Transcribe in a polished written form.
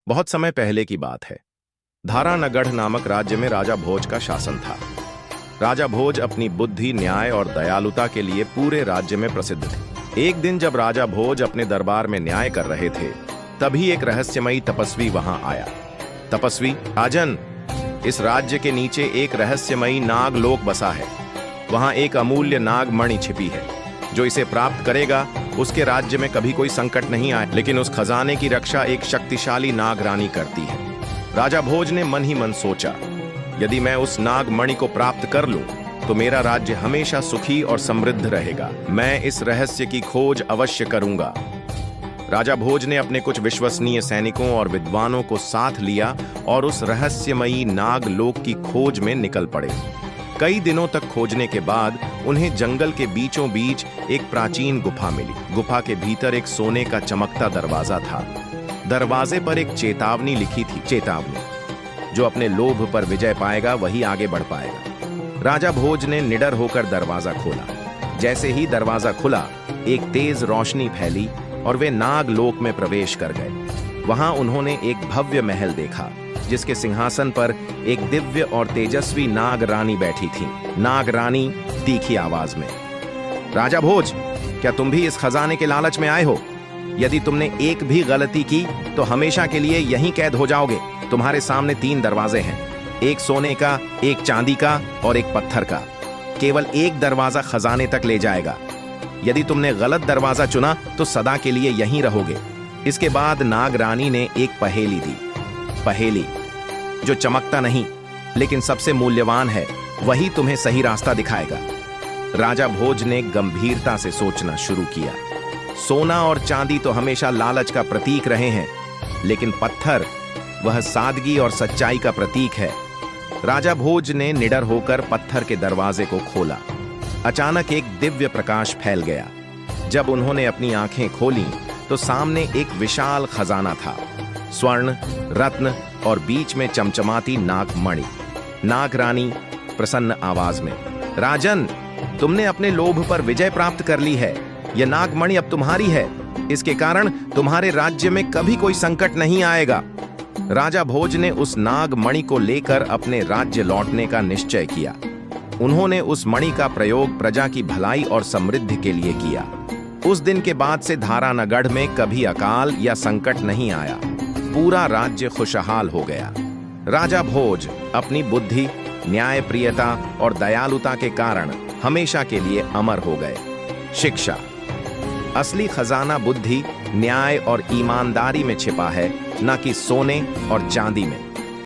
बहुत समय पहले की बात है। धारानगढ़ नामक राज्य में राजा भोज का शासन था। राजा भोज अपनी बुद्धि, न्याय और दयालुता के लिए पूरे राज्य में प्रसिद्ध थे। एक दिन जब राजा भोज अपने दरबार में न्याय कर रहे थे, तभी एक रहस्यमयी तपस्वी वहां आया। तपस्वी, राजन, इस राज्य के नीचे एक रहस्यमयी नाग लोक बसा है। वहां एक अमूल्य नाग मणि छिपी है। जो इसे प्राप्त करेगा उसके राज्य में कभी कोई संकट नहीं आए। लेकिन उस खजाने की रक्षा एक शक्तिशाली नाग रानी करती है। राजा भोज ने मन ही मन सोचा, यदि मैं उस नाग मणि को प्राप्त कर लूं तो मेरा राज्य हमेशा सुखी और समृद्ध रहेगा। मैं इस रहस्य की खोज अवश्य करूंगा। राजा भोज ने अपने कुछ विश्वसनीय सैनिकों और विद्वानों को साथ लिया और उस रहस्यमयी नाग लोक की खोज में निकल पड़े। कई दिनों तक खोजने के बाद उन्हें जंगल के बीचों बीच एक प्राचीन गुफा मिली। गुफा के भीतर एक सोने का चमकता दरवाजा था। दरवाजे पर एक चेतावनी लिखी थी। चेतावनी, जो अपने लोभ पर विजय पाएगा वही आगे बढ़ पाएगा। राजा भोज ने निडर होकर दरवाजा खोला। जैसे ही दरवाजा खुला, एक तेज रोशनी फैली और वे नाग लोक में प्रवेश कर गए। वहां उन्होंने एक भव्य महल देखा, जिसके सिंहासन पर एक दिव्य और तेजस्वी नाग रानी बैठी थी। नाग रानी तीखी आवाज में, राजा भोज, क्या तुम भी इस खजाने के लालच में आए हो? यदि तुमने एक भी गलती की तो हमेशा के लिए यहीं कैद हो जाओगे। तुम्हारे सामने 3 दरवाजे हैं, एक सोने का, एक चांदी का और एक पत्थर का। केवल एक दरवाजा खजाने तक ले जाएगा। यदि तुमने गलत दरवाजा चुना तो सदा के लिए यहीं रहोगे। इसके बाद नाग रानी ने एक पहेली दी। पहेली, जो चमकता नहीं लेकिन सबसे मूल्यवान है, वही तुम्हें सही रास्ता दिखाएगा। राजा भोज ने गंभीरता से सोचना शुरू किया। सोना और चांदी तो हमेशा लालच का प्रतीक रहे हैं, लेकिन पत्थर, वह सादगी और सच्चाई का प्रतीक है। राजा भोज ने निडर होकर पत्थर के दरवाजे को खोला। अचानक एक दिव्य प्रकाश फैल गया। जब उन्होंने अपनी आंखें खोलीं तो सामने एक विशाल खजाना था। स्वर्ण, रत्न और बीच में चमचमाती नाग मणि। नाग रानी प्रसन्न आवाज में, राजन, तुमने अपने लोभ पर विजय प्राप्त कर ली है। यह नाग मणि अब तुम्हारी है। इसके कारण तुम्हारे राज्य में कभी कोई संकट नहीं आएगा। राजा भोज ने उस नाग मणि को लेकर अपने राज्य लौटने का निश्चय किया। उन्होंने उस मणि का प्रयोग प्रजा की भलाई और समृद्धि के लिए किया। उस दिन के बाद से धारानगढ़ में कभी अकाल या संकट नहीं आया। पूरा राज्य खुशहाल हो गया। राजा भोज अपनी बुद्धि, न्यायप्रियता और दयालुता के कारण हमेशा के लिए अमर हो गए। शिक्षा, असली खजाना बुद्धि, न्याय और ईमानदारी में छिपा है, न कि सोने और चांदी में।